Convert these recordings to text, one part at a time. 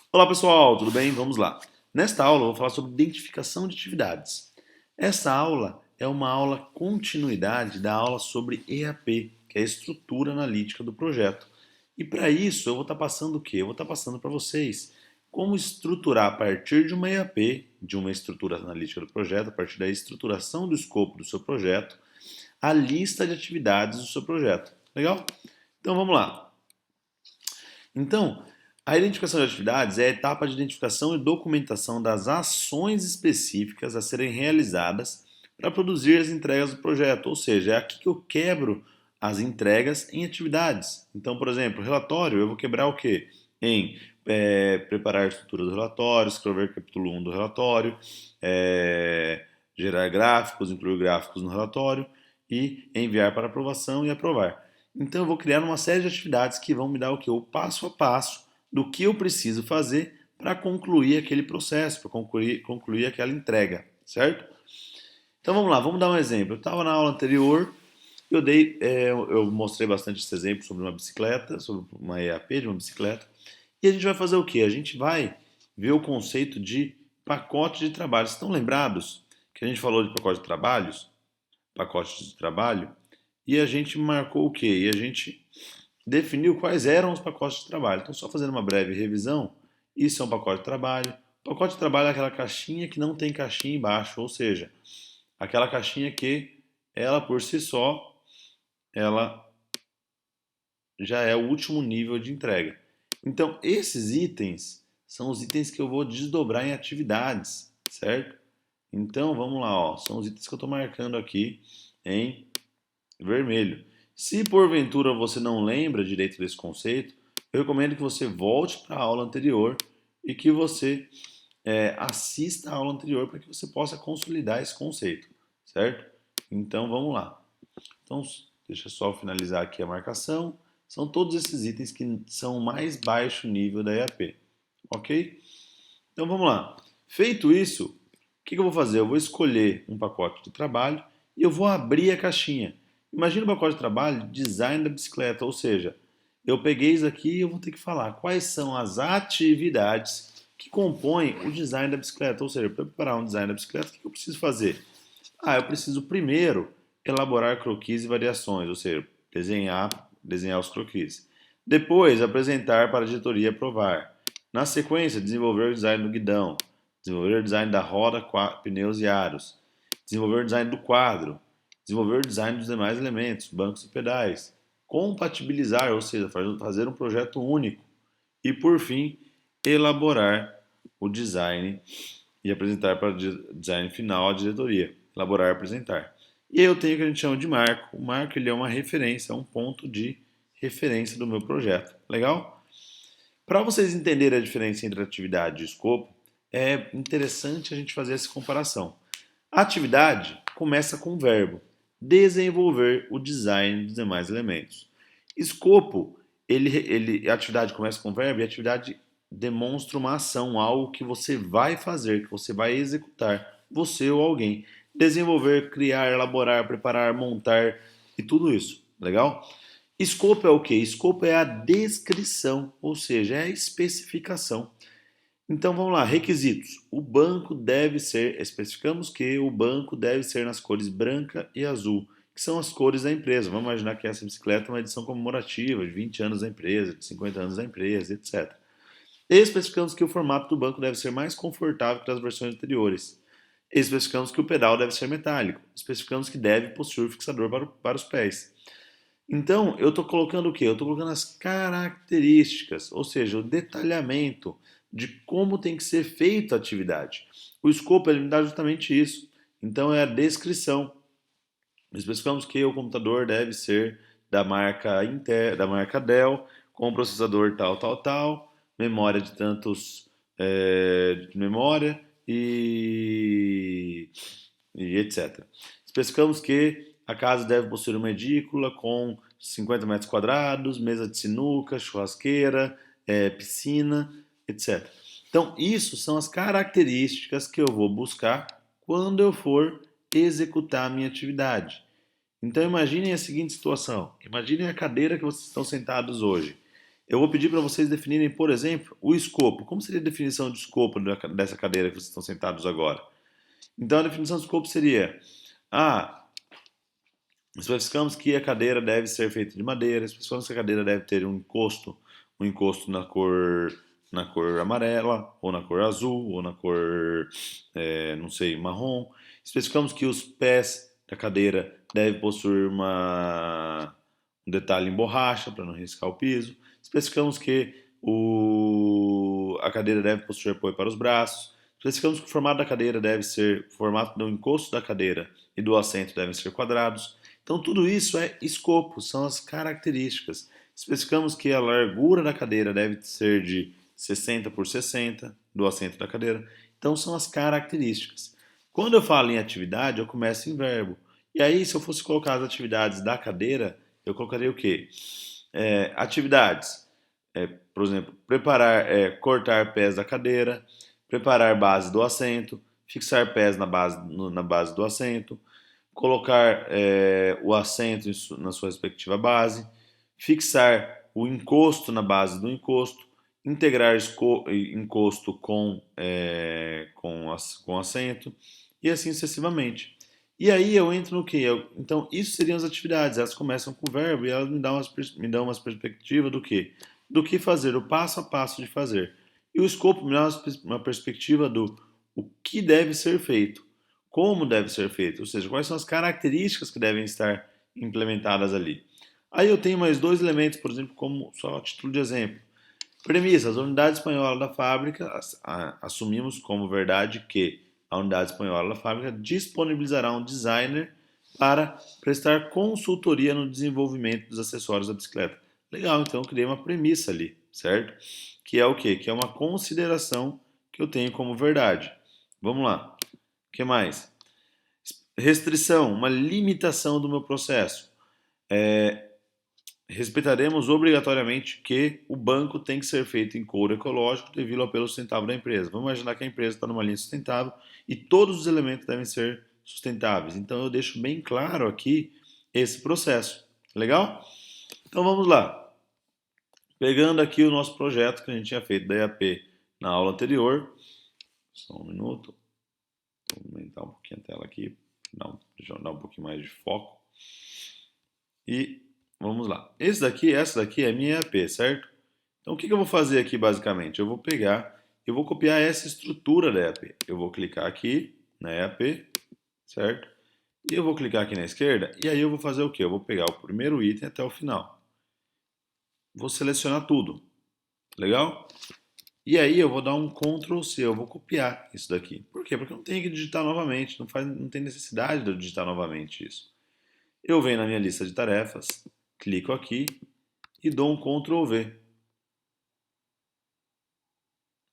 Olá pessoal, tudo bem? Vamos lá. Nesta aula eu vou falar sobre identificação de atividades. Essa aula é uma aula continuidade da aula sobre EAP, que é a estrutura analítica do projeto. E para isso eu vou estar passando o quê? Eu vou estar passando para vocês como estruturar a partir de uma EAP, de uma estrutura analítica do projeto, a partir da estruturação do escopo do seu projeto, a lista de atividades do seu projeto. Legal? Então vamos lá. Então, a identificação de atividades é a etapa de identificação e documentação das ações específicas a serem realizadas para produzir as entregas do projeto. Ou seja, é aqui que eu quebro as entregas em atividades. Então, por exemplo, relatório, eu vou quebrar o quê? Em preparar a estrutura do relatório, escrever capítulo 1 do relatório, gerar gráficos, incluir gráficos no relatório e enviar para aprovação e aprovar. Então eu vou criar uma série de atividades que vão me dar o que? O passo a passo do que eu preciso fazer para concluir aquele processo, para concluir aquela entrega, certo? Então vamos lá, vamos dar um exemplo. Eu estava na aula anterior, eu mostrei bastante esse exemplo sobre uma bicicleta, sobre uma EAP de uma bicicleta, e a gente vai fazer o quê? A gente vai ver o conceito de pacote de trabalho. Estão lembrados que a gente falou de pacote de trabalhos? Pacote de trabalho, e a gente marcou o quê? E a gente definiu quais eram os pacotes de trabalho. Então, só fazendo uma breve revisão, isso é um pacote de trabalho. O pacote de trabalho é aquela caixinha que não tem caixinha embaixo, ou seja, aquela caixinha que ela por si só, ela já é o último nível de entrega. Então, esses itens são os itens que eu vou desdobrar em atividades, certo? Então, vamos lá, ó, são os itens que eu estou marcando aqui em vermelho. Se porventura você não lembra direito desse conceito, eu recomendo que você volte para a aula anterior e que você assista a aula anterior para que você possa consolidar esse conceito, certo? Então vamos lá. Então, deixa eu só finalizar aqui a marcação. São todos esses itens que são o mais baixo nível da EAP, ok? Então vamos lá. Feito isso, o que eu vou fazer? Eu vou escolher um pacote de trabalho e eu vou abrir a caixinha. Imagina o pacote de trabalho, design da bicicleta, ou seja, eu peguei isso aqui e eu vou ter que falar quais são as atividades que compõem o design da bicicleta. Ou seja, para preparar um design da bicicleta, o que eu preciso fazer? Eu preciso primeiro elaborar croquis e variações, ou seja, desenhar os croquis. Depois, apresentar para a diretoria aprovar. Na sequência, desenvolver o design do guidão, desenvolver o design da roda, pneus e aros, desenvolver o design do quadro, desenvolver o design dos demais elementos, bancos e pedais, compatibilizar, ou seja, fazer um projeto único e, por fim, elaborar o design e apresentar para o design final à diretoria. Elaborar e apresentar. E aí eu tenho o que a gente chama de marco. O marco ele é uma referência, é um ponto de referência do meu projeto. Legal? Para vocês entenderem a diferença entre atividade e escopo, é interessante a gente fazer essa comparação. A atividade começa com o verbo desenvolver o design dos demais elementos. Escopo, a atividade começa com o verbo e a atividade demonstra uma ação, algo que você vai fazer, que você vai executar, você ou alguém. Desenvolver, criar, elaborar, preparar, montar e tudo isso. Legal? Escopo é o que? Escopo é a descrição, ou seja, é a especificação. Então vamos lá, requisitos. O banco deve ser, especificamos que o banco deve ser nas cores branca e azul, que são as cores da empresa. Vamos imaginar que essa bicicleta é uma edição comemorativa de 20 anos da empresa, de 50 anos da empresa, etc. E especificamos que o formato do banco deve ser mais confortável que as versões anteriores. Especificamos que o pedal deve ser metálico. Especificamos que deve possuir fixador para os pés. Então, eu estou colocando o quê? Eu estou colocando as características, ou seja, o detalhamento de como tem que ser feita a atividade. O escopo ele me dá justamente isso. Então, é a descrição. Especificamos que o computador deve ser da marca Intel, da marca Dell, com processador tal, tal, tal, memória de tantos de memória e etc. Especificamos que a casa deve possuir uma edícula com 50 metros quadrados, mesa de sinuca, churrasqueira, piscina, etc. Então, isso são as características que eu vou buscar quando eu for executar a minha atividade. Então, imaginem a seguinte situação: imaginem a cadeira que vocês estão sentados hoje. Eu vou pedir para vocês definirem, por exemplo, o escopo. Como seria a definição de escopo dessa cadeira que vocês estão sentados agora? Então, a definição de escopo seria: ah, especificamos que a cadeira deve ser feita de madeira, especificamos que a cadeira deve ter um encosto na cor amarela, ou na cor azul, ou na cor, não sei, marrom. Especificamos que os pés da cadeira devem possuir um detalhe em borracha para não riscar o piso. Especificamos que a cadeira deve possuir apoio para os braços. Especificamos que o formato da cadeira deve ser, o formato do encosto da cadeira e do assento devem ser quadrados. Então, tudo isso é escopo, são as características. Especificamos que a largura da cadeira deve ser de 60 por 60 do assento da cadeira. Então, são as características. Quando eu falo em atividade, eu começo em verbo. E aí, se eu fosse colocar as atividades da cadeira, eu colocaria o quê? Atividades. Por exemplo, cortar pés da cadeira, preparar base do assento, fixar pés na base do assento, colocar o assento na sua respectiva base, fixar o encosto na base do encosto, integrar encosto com assento e assim sucessivamente. E aí eu entro no que? Então, isso seriam as atividades. Elas começam com o verbo e elas me dão uma perspectiva do que? Do que fazer, o passo a passo de fazer. E o escopo me dá uma perspectiva do o que deve ser feito, como deve ser feito, ou seja, quais são as características que devem estar implementadas ali. Aí eu tenho mais dois elementos, por exemplo, como só a título de exemplo. Premissa: a unidade espanhola da fábrica, assumimos como verdade que a unidade espanhola da fábrica disponibilizará um designer para prestar consultoria no desenvolvimento dos acessórios da bicicleta. Legal, então eu criei uma premissa ali, certo? Que é o quê? Que é uma consideração que eu tenho como verdade. Vamos lá. O que mais? Restrição, uma limitação do meu processo. Respeitaremos obrigatoriamente que o banco tem que ser feito em couro ecológico devido ao apelo sustentável da empresa. Vamos imaginar que a empresa está numa linha sustentável e todos os elementos devem ser sustentáveis. Então eu deixo bem claro aqui esse processo. Legal? Então vamos lá. Pegando aqui o nosso projeto que a gente tinha feito da EAP na aula anterior. Só um minuto. Vou aumentar um pouquinho a tela aqui. Dar um pouquinho mais de foco. E vamos lá. Essa daqui é a minha EAP, certo? Então o que eu vou fazer aqui basicamente? Eu vou copiar essa estrutura da EAP. Eu vou clicar aqui na EAP, certo? E eu vou clicar aqui na esquerda e aí eu vou fazer o quê? Eu vou pegar o primeiro item até o final. Vou selecionar tudo. Legal? E aí eu vou dar um Ctrl C, eu vou copiar isso daqui. Por quê? Porque eu não tenho que digitar novamente, não tem necessidade de eu digitar novamente isso. Eu venho na minha lista de tarefas, clico aqui e dou um Ctrl V.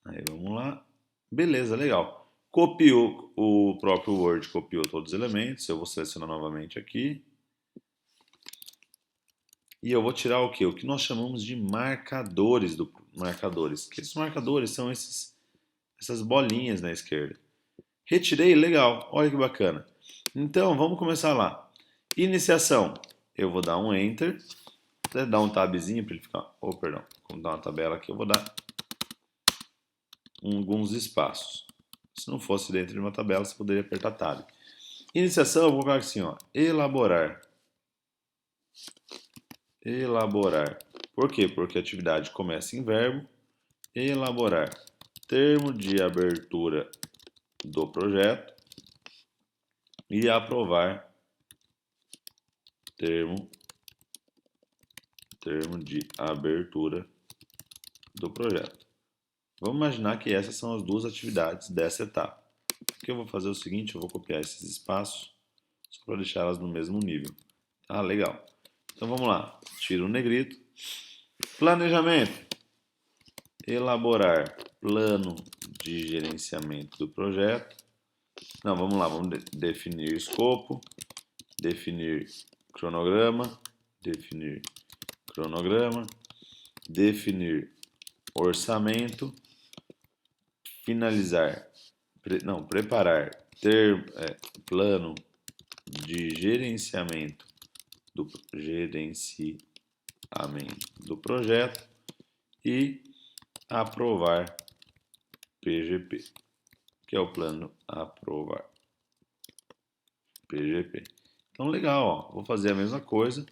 Aí vamos lá. Beleza, legal. Copiou o próprio Word, copiou todos os elementos. Eu vou selecionar novamente aqui. E eu vou tirar o quê? O que nós chamamos de marcadores do marcadores. Que esses marcadores são essas bolinhas na esquerda. Retirei, legal. Olha que bacana. Então, vamos começar lá. Iniciação. Eu vou dar um Enter. Vou dar um tabzinho para ele ficar... Oh, perdão. Vamos dar uma tabela aqui. Eu vou dar alguns espaços. Se não fosse dentro de uma tabela, você poderia apertar Tab. Iniciação, eu vou colocar assim, ó. Elaborar. Elaborar. Por quê? Porque a atividade começa em verbo. Elaborar. Termo de abertura do projeto. E aprovar termo de abertura do projeto. Vamos imaginar que essas são as duas atividades dessa etapa. O que eu vou fazer é o seguinte, eu vou copiar esses espaços só para deixar elas no mesmo nível. Ah, legal. Então vamos lá. Tiro o negrito. Planejamento. Elaborar plano de gerenciamento do projeto. Não, vamos lá. Vamos definir escopo. Definir cronograma. Definir cronograma. Definir orçamento. Finalizar. Preparar plano de gerenciamento do projeto e aprovar PGP, que é o plano aprovar PGP. Então, legal, ó. Vou fazer a mesma coisa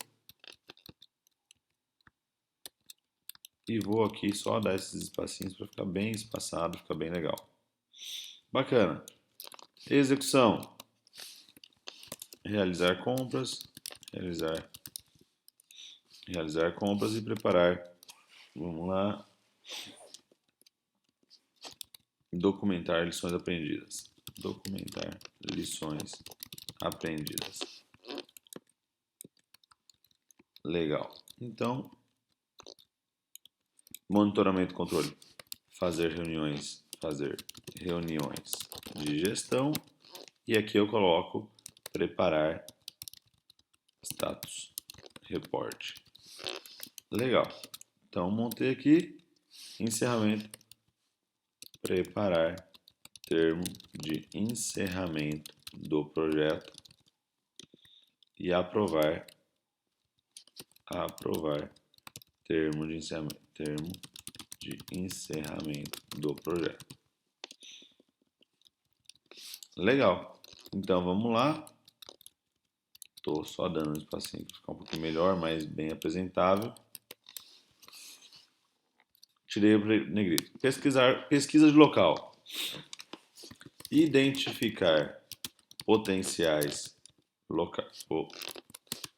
e vou aqui só dar esses espacinhos para ficar bem espaçado, ficar bem legal. Bacana. Execução. Realizar compras, realizar compras e preparar. Vamos lá. Documentar lições aprendidas. Documentar lições aprendidas. Legal. Então, monitoramento e controle. Fazer reuniões de gestão. E aqui eu coloco preparar status report. Legal. Então, montei aqui encerramento. Preparar termo de encerramento do projeto e aprovar termo de encerramento do projeto. Legal. Então vamos lá. Estou só dando um espacinho para ficar um pouquinho melhor, mais bem apresentável. Tirei o negrito. Pesquisa de local. Identificar potenciais locais.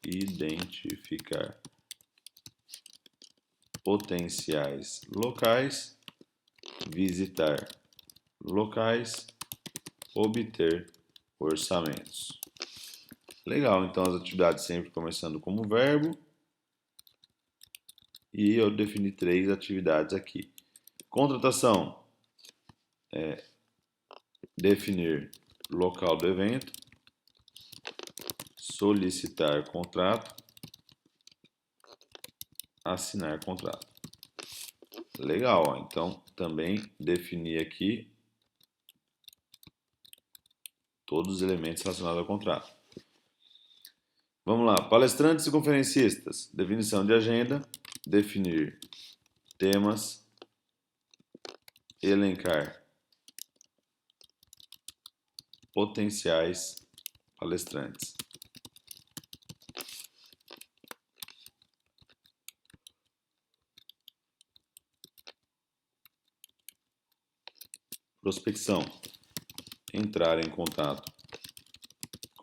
Identificar potenciais locais. Visitar locais. Obter orçamentos. Legal, então as atividades sempre começando como verbo. E eu defini 3 atividades aqui. Contratação. Definir local do evento. Solicitar contrato. Assinar contrato. Legal, ó. Então também defini aqui todos os elementos relacionados ao contrato. Vamos lá, palestrantes e conferencistas. Definição de agenda, definir temas, elencar potenciais palestrantes. Prospecção. Entrar em contato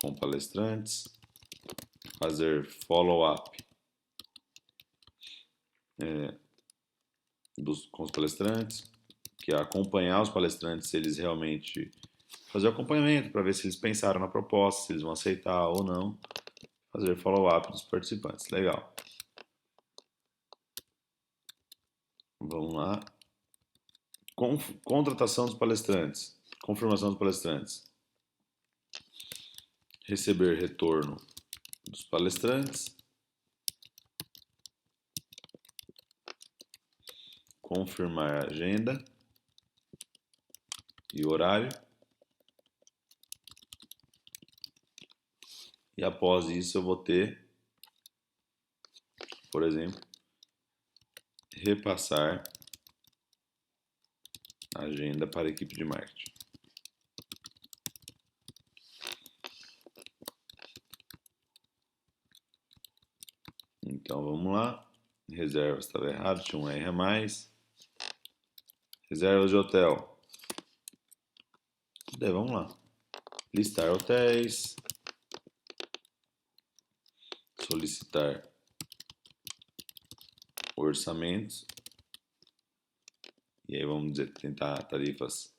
com palestrantes, fazer follow-up com os palestrantes, que é acompanhar os palestrantes se eles realmente fazer o acompanhamento para ver se eles pensaram na proposta, se eles vão aceitar ou não, fazer follow-up dos participantes. Legal. Vamos lá. Contratação dos palestrantes, confirmação dos palestrantes. Receber retorno dos palestrantes. Confirmar a agenda e horário. E após isso eu vou ter, por exemplo, repassar a agenda para a equipe de marketing. Então vamos lá. Reservas estava errado, tinha um R a mais. Reservas de hotel. Daí vamos lá. Listar hotéis. Solicitar orçamentos. E aí vamos dizer, tentar tarifas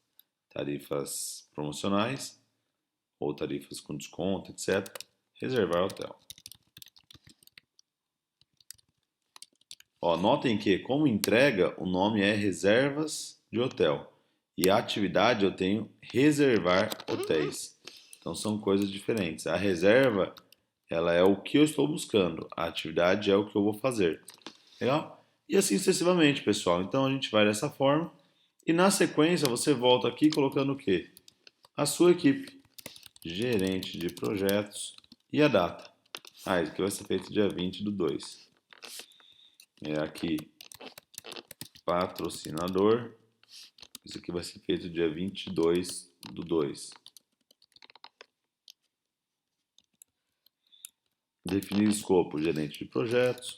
promocionais ou tarifas com desconto, etc. Reservar hotel. Ó, notem que, como entrega, o nome é reservas de hotel. E a atividade eu tenho reservar hotéis. Então são coisas diferentes. A reserva, ela é o que eu estou buscando. A atividade é o que eu vou fazer. Legal? E assim sucessivamente, pessoal. Então a gente vai dessa forma. E na sequência você volta aqui colocando o quê? A sua equipe. Gerente de projetos e a data. Ah, isso aqui vai ser feito dia 20/2. Aqui patrocinador. Isso aqui vai ser feito dia 22/2. Definir escopo, gerente de projetos.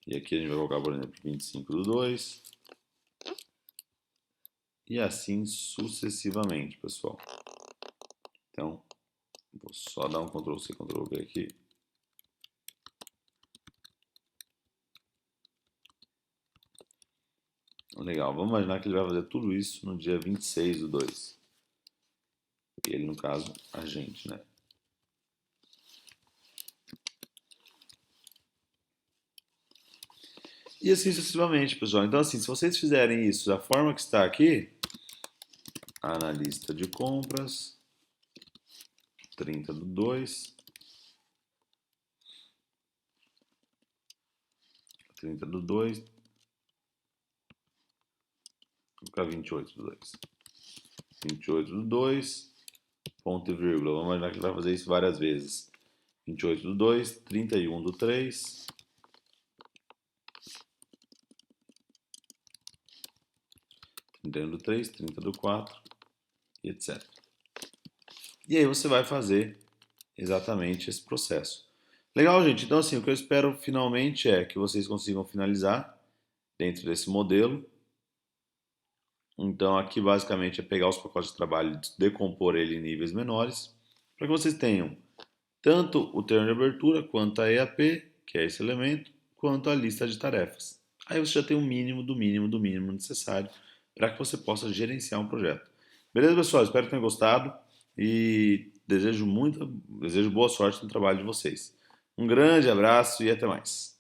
E aqui a gente vai colocar, por exemplo, 25/2. E assim sucessivamente, pessoal. Então, vou só dar um Ctrl+C, Ctrl+V aqui. Legal, vamos imaginar que ele vai fazer tudo isso no dia 26/2. Ele, no caso, a gente, né? E assim sucessivamente, pessoal. Então, assim, se vocês fizerem isso da forma que está aqui, analista de compras, 30/2, 30/2, vou colocar 28/2. 28/2, ponto e vírgula. Vamos imaginar que ele vai fazer isso várias vezes. 28/2, 31/3, 31/3, 30/4 e etc. E aí você vai fazer exatamente esse processo. Legal, gente? Então, assim, o que eu espero finalmente é que vocês consigam finalizar dentro desse modelo. Então, aqui basicamente é pegar os pacotes de trabalho e decompor ele em níveis menores, para que vocês tenham tanto o termo de abertura, quanto a EAP, que é esse elemento, quanto a lista de tarefas. Aí você já tem o mínimo do mínimo do mínimo necessário para que você possa gerenciar um projeto. Beleza, pessoal? Espero que tenham gostado e desejo boa sorte no trabalho de vocês. Um grande abraço e até mais.